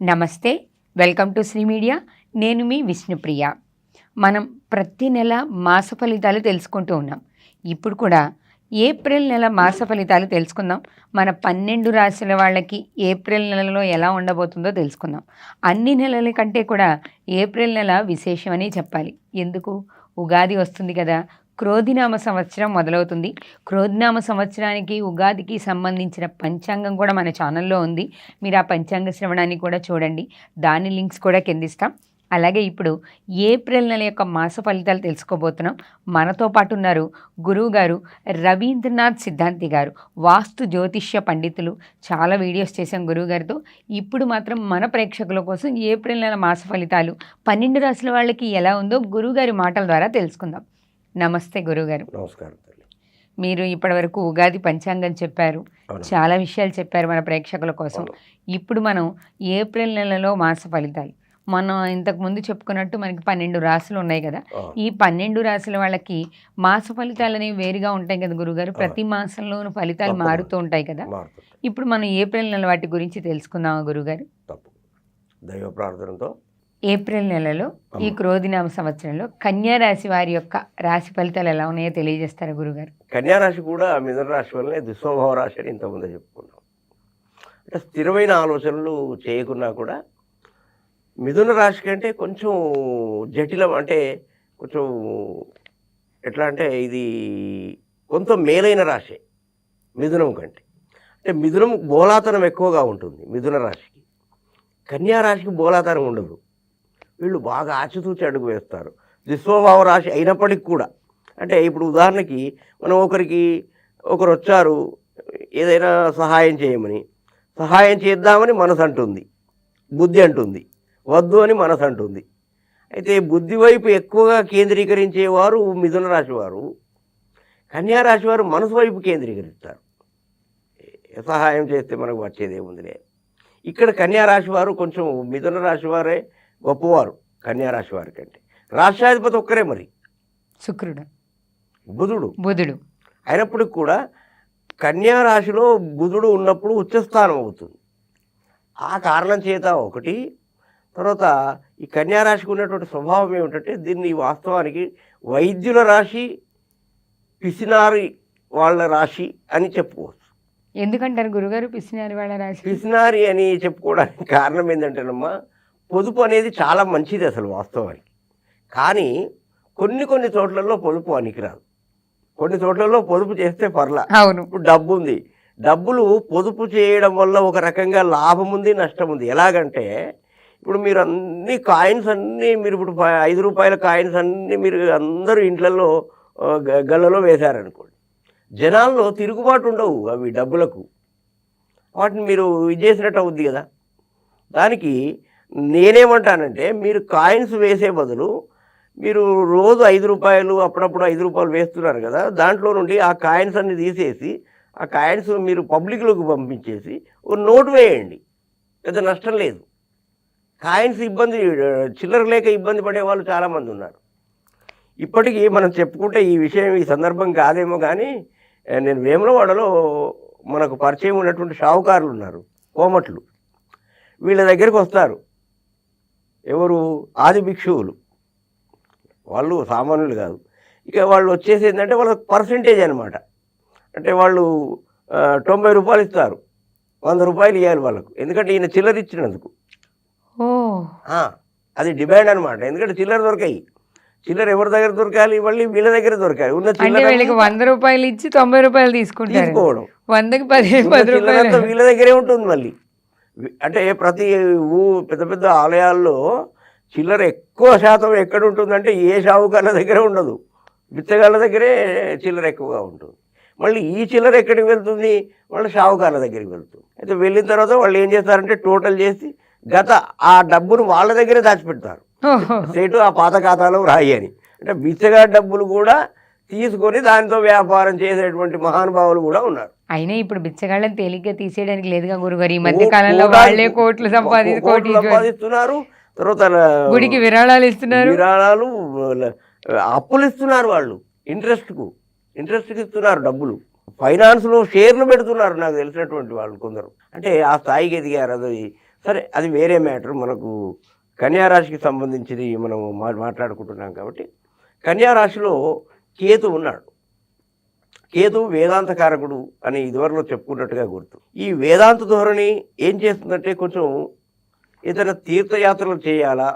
నమస్తే, welcome to Shri media. నేను మీ విష్ణుప్రియ. మనం ప్రతి నెల మాస ఫలితాలు తెలుసుకుంటూ ఉన్నాం. ఇప్పుడు కూడా ఏప్రిల్ నెల మాస ఫలితాలు తెలుసుకుందాం. మన 12 రాశుల వాళ్ళకి ఏప్రిల్ నెలలో ఎలా ఉండబోతుందో తెలుసుకుందాం. అన్ని నెలల కంటే కూడా ఏప్రిల్ నెల విశేషమని చెప్పాలి. ఎందుకు? ఉగాది వస్తుంది కదా, క్రోధినామ సంవత్సరం మొదలవుతుంది. క్రోధినామ సంవత్సరానికి ఉగాదికి సంబంధించిన పంచాంగం కూడా మన ఛానల్లో ఉంది. మీరు ఆ పంచాంగ శ్రవణాన్ని కూడా చూడండి. దాని లింక్స్ కూడా కిందిస్తాం. అలాగే ఇప్పుడు ఏప్రిల్ నెల యొక్క మాస ఫలితాలు తెలుసుకోబోతున్నాం. మనతో పాటు ఉన్నారు గురువు గారు రవీంద్రనాథ్ సిద్ధాంతి గారు, వాస్తు జ్యోతిష్య పండితులు. చాలా వీడియోస్ చేశాం గురువు గారితో. ఇప్పుడు మాత్రం మన ప్రేక్షకుల కోసం ఏప్రిల్ నెల మాస ఫలితాలు 12 రాశుల వాళ్ళకి ఎలా ఉందో గురువు గారి మాటల ద్వారా తెలుసుకుందాం. నమస్తే గురువుగారు. నమస్కారం. మీరు ఇప్పటివరకు ఉగాది పంచాంగం చెప్పారు, చాలా విషయాలు చెప్పారు మన ప్రేక్షకుల కోసం. ఇప్పుడు మనం ఏప్రిల్ నెలలో మాస ఫలితాలు, మనం ఇంతకుముందు చెప్పుకున్నట్టు మనకి 12 రాశులు ఉన్నాయి కదా, ఈ 12 రాశుల వాళ్ళకి మాస ఫలితాలు అనేవి వేరుగా ఉంటాయి కదా గురుగారు. ప్రతి మాసంలోనూ ఫలితాలు మారుతూ ఉంటాయి కదా. ఇప్పుడు మనం ఏప్రిల్ నెల వాటి గురించి తెలుసుకుందామా గురుగారు? దైవ ప్రార్థనతో ఏప్రిల్ నెలలో ఈ క్రోధినామ సంవత్సరంలో కన్యా రాశి వారి యొక్క రాశి ఫలితాలు ఎలా ఉన్నాయో తెలియజేస్తారా గురుగారు? కన్యా రాశి కూడా మిథున రాశి వల్లనే దుస్వభావ రాశి అని ఇంతకుముందు చెప్పుకున్నాం. అంటే స్థిరమైన ఆలోచనలు చేయకున్నా కూడా మిథున రాశి కంటే కొంచెం జటిలం, అంటే కొంచెం ఎట్లా అంటే ఇది కొంత మేలైన రాశి మిథునం కంటే. అంటే మిథునం బోలాతనం ఎక్కువగా ఉంటుంది మిథున రాశికి. కన్యా రాశికి బోలాతనం ఉండదు. వీళ్ళు బాగా ఆచితూచి అడుగు వేస్తారు. దుస్వభావ రాశి అయినప్పటికి కూడా, అంటే ఇప్పుడు ఉదాహరణకి మనం ఒకరు వచ్చారు ఏదైనా సహాయం చేయమని, సహాయం చేద్దామని మనసు అంటుంది, బుద్ధి అంటుంది, వద్దు అని మనసు అంటుంది. అయితే బుద్ధి వైపు ఎక్కువగా కేంద్రీకరించేవారు మిథున రాశి వారు. కన్యా రాశి వారు మనసు వైపు కేంద్రీకరిస్తారు. సహాయం చేస్తే మనకు వచ్చేది ఏముందిలే. ఇక్కడ కన్యా రాశి వారు కొంచెం మిథున రాశి వారే గొప్పవారు కన్యా రాశి వారి కంటే. రాష్ట్రాధిపతి ఒక్కరే, మరి శుక్రుడు, బుధుడు అయినప్పటికి కూడా కన్యా రాశిలో బుధుడు ఉన్నప్పుడు ఉచ్చస్థానం అవుతుంది. ఆ కారణం చేత ఒకటి. తర్వాత ఈ కన్యా రాశికి ఉన్నటువంటి స్వభావం ఏమిటంటే, దీన్ని వాస్తవానికి వైద్యుల రాశి, పిసినారి వాళ్ళ రాశి అని చెప్పుకోవచ్చు. ఎందుకంటారు గురుగారు పిసినారి వాళ్ళ రాశి? పిసినారి అని చెప్పుకోవడానికి కారణం ఏంటంటేనమ్మా, పొదుపు అనేది చాలా మంచిది అసలు వాస్తవానికి. కానీ కొన్ని చోట్లలో పొదుపు పనికిరాదు. కొన్ని చోట్లలో పొదుపు చేస్తే పర్లా. అవును. ఇప్పుడు డబ్బు ఉంది, డబ్బులు పొదుపు చేయడం వల్ల ఒక రకంగా లాభం ఉంది, నష్టం ఉంది. ఎలాగంటే ఇప్పుడు మీరు అన్ని కాయిన్స్ అన్నీ, మీరు ఇప్పుడు 5 రూపాయల కాయిన్స్ అన్నీ మీరు అందరూ ఇంట్లలో గల్లలో వేశారనుకోండి, జనాల్లో తిరుగుబాటు ఉండవు అవి డబ్బులకు. వాటిని మీరు ఇది చేసినట్టు అవుద్ది కదా. దానికి నేనేమంటానంటే, మీరు కాయిన్స్ వేసే బదులు మీరు రోజు 5 రూపాయలు, అప్పుడప్పుడు 5 రూపాయలు వేస్తున్నారు కదా, దాంట్లో నుండి ఆ కాయిన్స్ అన్ని తీసేసి ఆ కాయిన్స్ మీరు పబ్లిక్లోకి పంపించేసి ఒక నోటు వేయండి, పెద్ద నష్టం లేదు. కాయిన్స్ చిల్లర లేక ఇబ్బంది పడే వాళ్ళు చాలామంది ఉన్నారు. ఇప్పటికీ మనం చెప్పుకుంటే ఈ విషయం ఈ సందర్భం కాదేమో కానీ, నేను వేములవాడలో మనకు పరిచయం ఉన్నటువంటి షావుకారులు ఉన్నారు, కోమట్లు. వీళ్ళ దగ్గరికి వస్తారు ఎవరు? ఆది భిక్షువులు. వాళ్ళు సామాన్యులు కాదు. ఇక వాళ్ళు వచ్చేసి ఏంటంటే వాళ్ళ పర్సంటేజ్ అనమాట. అంటే వాళ్ళు 90 రూపాయలు ఇస్తారు, 100 రూపాయలు ఇవ్వాలి వాళ్ళకు, ఎందుకంటే ఈయన చిల్లర ఇచ్చినందుకు. అది డిమాండ్ అనమాట. ఎందుకంటే చిల్లర దొరకాయి, చిల్లర ఎవరి దగ్గర దొరకాలి? మళ్ళీ వీళ్ళ దగ్గర దొరకాలి. ఉన్న చిల్లర 100 రూపాయలు ఇచ్చి 90 రూపాయలు తీసుకోవడం, 100కి 10 రూపాయలు వీళ్ళ దగ్గరే ఉంటుంది మళ్ళీ. అంటే ప్రతి పెద్ద పెద్ద ఆలయాల్లో చిల్లర ఎక్కువ శాతం ఎక్కడ ఉంటుందంటే ఏ షావుకార్ల దగ్గర ఉండదు, బిచ్చగాళ్ళ దగ్గరే చిల్లర ఎక్కువగా ఉంటుంది. మళ్ళీ ఈ చిల్లర ఎక్కడికి వెళ్తుంది? వాళ్ళ షావుకార్ల దగ్గరికి వెళ్తుంది. అయితే వెళ్ళిన తర్వాత వాళ్ళు ఏం చేస్తారంటే టోటల్ చేసి ఆ డబ్బును వాళ్ళ దగ్గరే దాచిపెడతారు. సేటు ఆ పాత ఖాతాలో రాయి అని. అంటే బిచ్చగా డబ్బులు కూడా తీసుకొని దానితో వ్యాపారం చేసేటువంటి మహానుభావులు కూడా ఉన్నారు. అయినా ఇప్పుడు బిచ్చగాళ్ళని తేలిగ్గా తీసేయడానికి లేదుగా గురుగారు. ఈ మధ్య కాలంలో వాళ్ళే కోట్లు సంపాదిస్తున్నారు. తర్వాత గుడికి విరాళాలు ఇస్తున్నారు, అప్పులు ఇస్తున్నారు. వాళ్ళు ఇంట్రెస్ట్కి ఇస్తున్నారు డబ్బులు. ఫైనాన్స్లో షేర్లు పెడుతున్నారు నాకు తెలిసినటువంటి వాళ్ళు కొందరు. అంటే ఆ స్థాయికి ఎదిగారు. అది సరే అది వేరే మ్యాటర్. మనకు కన్యారాశికి సంబంధించి మనం మాట్లాడుకుంటున్నాం కాబట్టి, కన్యారాశిలో కేతు ఉన్నాడు. కేతు వేదాంతకారకుడు అని ఇదివరలో చెప్పుకున్నట్టుగా గుర్తు. ఈ వేదాంత ధోరణి ఏం చేస్తుందంటే, కొంచెం ఏదైనా తీర్థయాత్రలు చేయాలా,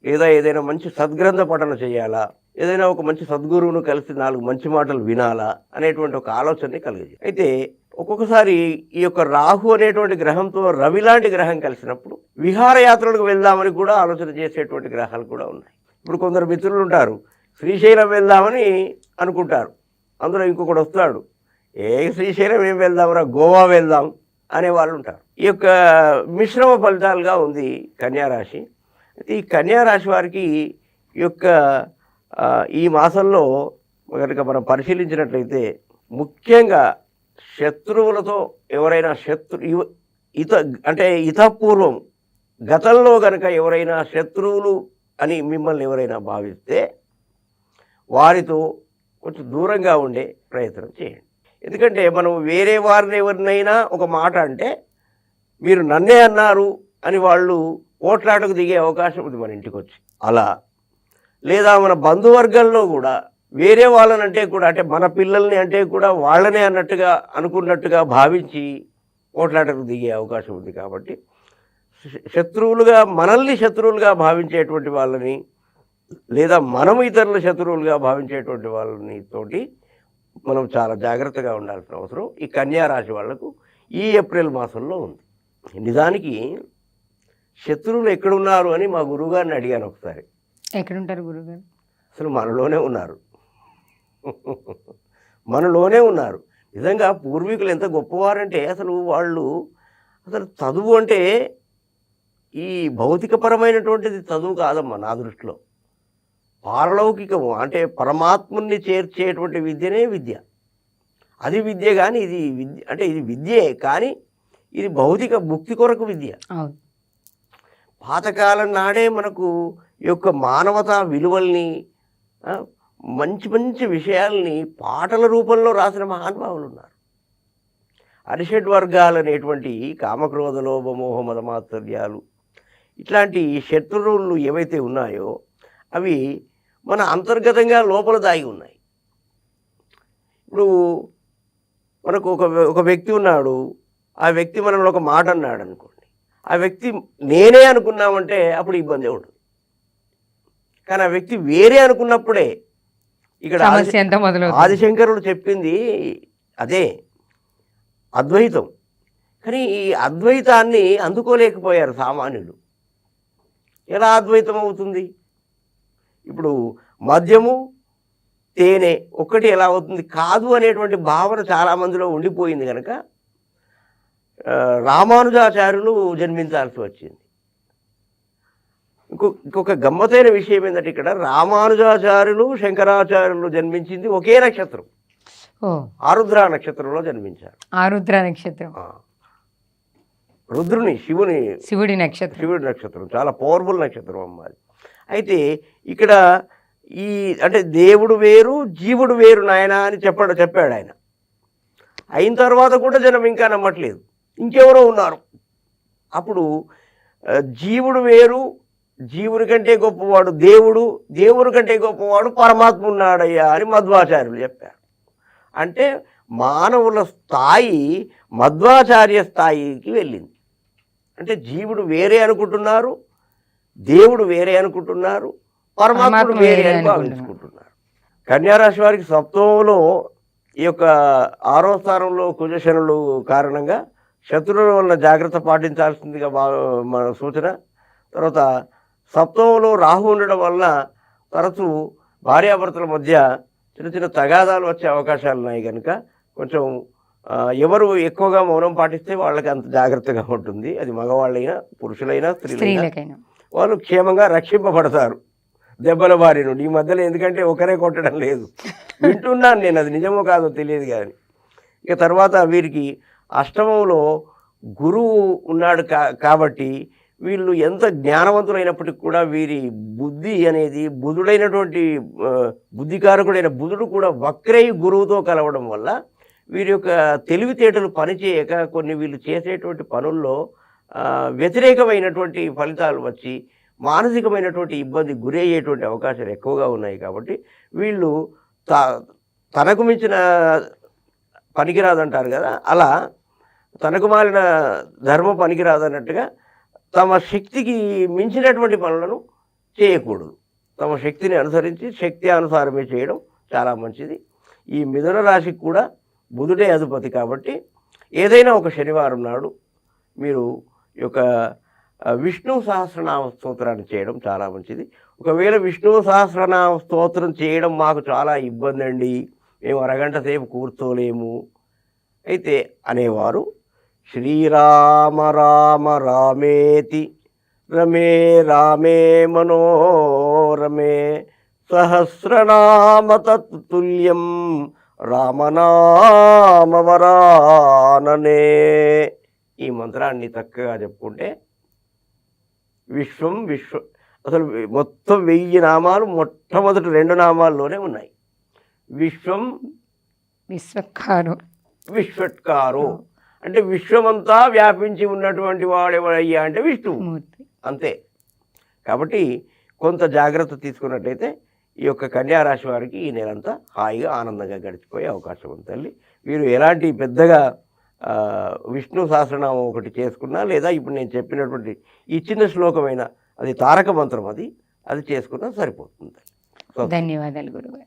లేదా ఏదైనా మంచి సద్గ్రంథ పఠన చేయాలా, ఏదైనా ఒక మంచి సద్గురువును కలిసి 4 మంచి మాటలు వినాలా అనేటువంటి ఒక ఆలోచనని కలిగేది. అయితే ఒక్కొక్కసారి ఈ యొక్క రాహు అనేటువంటి గ్రహంతో రవి లాంటి గ్రహం కలిసినప్పుడు విహారయాత్రలకు వెళ్దామని కూడా ఆలోచన చేసేటువంటి గ్రహాలు కూడా ఉన్నాయి. ఇప్పుడు కొందరు మిత్రులు ఉంటారు, శ్రీశైలం వెళ్దామని అనుకుంటారు. అందులో ఇంకొకటి వస్తాడు, శ్రీశైలం ఏం వెళ్దాంరా, గోవా వెళ్దాం అనే వాళ్ళు ఉంటారు. ఈ యొక్క మిశ్రమ ఫలితాలుగా ఉంది కన్యారాశి. అయితే ఈ కన్యారాశి వారికి ఈ యొక్క ఈ మాసంలో కనుక మనం పరిశీలించినట్లయితే, ముఖ్యంగా శత్రువులతో ఎవరైనా ఇతపూర్వం గతంలో కనుక ఎవరైనా శత్రువులు అని మిమ్మల్ని ఎవరైనా భావిస్తే వారితో కొంచెం దూరంగా ఉండే ప్రయత్నం చేయండి. ఎందుకంటే మనం వేరే వారిని ఎవరినైనా ఒక మాట అంటే, మీరు నన్నే అన్నారు అని వాళ్ళు పోట్లాటకు దిగే అవకాశం ఉంది మన ఇంటికి వచ్చి. అలా లేదా మన బంధువర్గంలో కూడా వేరే వాళ్ళనంటే కూడా, అంటే మన పిల్లల్ని అంటే కూడా వాళ్ళనే అన్నట్టుగా అనుకున్నట్టుగా భావించి పోట్లాటకు దిగే అవకాశం ఉంది. కాబట్టి మనల్ని శత్రువులుగా భావించేటువంటి వాళ్ళని, లేదా మనం ఇతరుల శత్రువులుగా భావించేటువంటి వాళ్ళని తోటి మనం చాలా జాగ్రత్తగా ఉండాల్సిన అవసరం ఈ కన్యారాశి వాళ్లకు ఈ ఏప్రిల్ మాసంలో ఉంది. నిజానికి శత్రువులు ఎక్కడున్నారు అని మా గురువుగారిని అడిగాను ఒకసారి. ఎక్కడుంటారు గురువుగారు? అసలు మనలోనే ఉన్నారు, మనలోనే ఉన్నారు. నిజంగా పూర్వీకులు ఎంత గొప్పవారంటే, అసలు చదువు అంటే ఈ భౌతికపరమైనటువంటిది చదువు కాదమ్మా నా దృష్టిలో. పారలౌకికము అంటే పరమాత్ముని చేర్చేటువంటి విద్యనే విద్య. అది విద్య, కానీ ఇది విద్య అంటే ఇది విద్యే, కానీ ఇది భౌతిక ముక్తి కొరకు విద్య. పాతకాలం నాడే మనకు ఈ యొక్క మానవతా విలువల్ని, మంచి మంచి విషయాల్ని పాటల రూపంలో రాసిన మహానుభావులు ఉన్నారు. అరిషడ్ వర్గాలు అనేటువంటి కామక్రోధ లోభ మోహ మదమాత్సర్యాలు, ఇట్లాంటి శత్రువులు ఏవైతే ఉన్నాయో అవి మన అంతర్గతంగా లోపల దాగి ఉన్నాయి. ఇప్పుడు మనకు ఒక వ్యక్తి ఉన్నాడు, ఆ వ్యక్తి మనల్ని ఒక మాట అన్నాడు అనుకోండి, ఆ వ్యక్తి నేనే అనుకున్నామంటే అప్పుడు ఇబ్బంది ఉంటుంది. కానీ ఆ వ్యక్తి వేరే అనుకున్నప్పుడే ఇక్కడ ఆదిశంకరులు చెప్పింది అదే అద్వైతం. కానీ ఈ అద్వైతాన్ని అందుకోలేకపోయారు సామాన్యులు. ఎలా అద్వైతం అవుతుంది? ఇప్పుడు మద్యము తేనె ఒక్కటి ఎలా అవుతుంది? కాదు అనేటువంటి భావన చాలామందిలో ఉండిపోయింది కనుక రామానుజాచార్యులు జన్మించాల్సి వచ్చింది. ఇంకొక గమ్మతైన విషయం ఏంటంటే, ఇక్కడ రామానుజాచార్యులు శంకరాచార్యులు జన్మించింది ఒకే నక్షత్రం, ఆరుద్ర నక్షత్రంలో జన్మించారు. ఆరుద్ర నక్షత్రం రుద్రుని శివుడి నక్షత్రం చాలా పవర్ఫుల్ నక్షత్రం అమ్మాది. అయితే ఇక్కడ అంటే దేవుడు వేరు జీవుడు వేరు నాయన అని చెప్పాడు ఆయన. అయిన తర్వాత కూడా జనం ఇంకా నమ్మట్లేదు, ఇంకెవరో ఉన్నారు. అప్పుడు జీవుడు వేరు, జీవుని కంటే గొప్పవాడు దేవుడు, దేవుని కంటే గొప్పవాడు పరమాత్మ ఉన్నాడయ్యా అని మధ్వాచార్యులు చెప్పారు. అంటే మానవుల స్థాయి మధ్వాచార్య స్థాయికి వెళ్ళింది. అంటే జీవుడు వేరే అనుకుంటున్నారు, దేవుడు వేరే అనుకుంటున్నారు, పరమాత్ముడు వేరే అని భావించుకుంటున్నారు. కన్యారాశి వారికి సప్తమంలో ఈ యొక్క 6వ స్థానంలో కుజశనులు కారణంగా శత్రువుల వలన జాగ్రత్త పాటించాల్సిందిగా మన సూచన. తర్వాత సప్తమంలో రాహు ఉండడం వలన తరచూ భార్యాభర్తల మధ్య చిన్న చిన్న తగాదాలు వచ్చే అవకాశాలు ఉన్నాయి కనుక కొంచెం ఎవరు ఎక్కువగా మౌనం పాటిస్తే వాళ్ళకి అంత జాగ్రత్తగా ఉంటుంది. అది మగవాళ్ళైనా పురుషులైనా స్త్రీలైనా వాళ్ళు క్షేమంగా రక్షింపబడతారు దెబ్బల బారి నుండి. ఈ మధ్యలో ఎందుకంటే ఒకరే కొట్టడం లేదు, వింటున్నాను నేను, అది నిజమో కాదో తెలియదు. కానీ ఇక తర్వాత వీరికి అష్టమంలో గురువు ఉన్నాడు కాబట్టి వీళ్ళు ఎంత జ్ఞానవంతులైనప్పటికీ కూడా వీరి బుద్ధి అనేది బుద్ధికారకుడైన బుధుడు కూడా వక్రై గురువుతో కలవడం వల్ల వీరి యొక్క తెలివితేటలు పనిచేయక వీళ్ళు చేసేటువంటి పనుల్లో వ్యతిరేకమైనటువంటి ఫలితాలు వచ్చి మానసికమైనటువంటి ఇబ్బంది గురయ్యేటువంటి అవకాశాలు ఎక్కువగా ఉన్నాయి. కాబట్టి వీళ్ళు తనకు మించిన పనికిరాదంటారు కదా, అలా తనకు మాలిన ధర్మం పనికిరాదన్నట్టుగా తమ శక్తికి మించినటువంటి పనులను చేయకూడదు. తమ శక్తిని అనుసరించి శక్తి అనుసారమే చేయడం చాలా మంచిది. ఈ మిథున రాశికి కూడా బుధుడే అధిపతి కాబట్టి ఏదైనా ఒక శనివారం నాడు మీరు ఈ యొక్క విష్ణు సహస్రనామ స్తోత్రాన్ని చేయడం చాలా మంచిది. ఒకవేళ విష్ణు సహస్రనామ స్తోత్రం చేయడం మాకు చాలా ఇబ్బంది అండి, మేము అరగంట సేపు కూర్చోలేము అయితే అనేవారు శ్రీరామ రామ రామేతి రమే రామే మనోరమే సహస్రనామ తత్తుల్యం రామనామవరాననే ఈ మంత్రాన్ని చక్కగా చెప్పుకుంటే విశ్వం అసలు మొత్తం 1000 నామాలు మొట్టమొదటి 2 నామాల్లోనే ఉన్నాయి. విశ్వం విశ్వత్కారో అంటే విశ్వమంతా వ్యాపించి ఉన్నటువంటి వాడెవడయ్యా అంటే విష్ణువు అంతే. కాబట్టి కొంత జాగ్రత్త తీసుకున్నట్టయితే ఈ యొక్క కన్యారాశి వారికి ఈ నెలంతా హాయిగా ఆనందంగా గడిచిపోయే అవకాశం ఉంది తల్లి. మీరు ఎలాంటి పెద్దగా విష్ణు సహస్రనామం ఒకటి చేసుకున్నా, లేదా ఇప్పుడు నేను చెప్పినటువంటి ఈ చిన్న శ్లోకమైన అది తారక మంత్రం అది చేసుకున్నా సరిపోతుంది. ధన్యవాదాలు గురుగారు.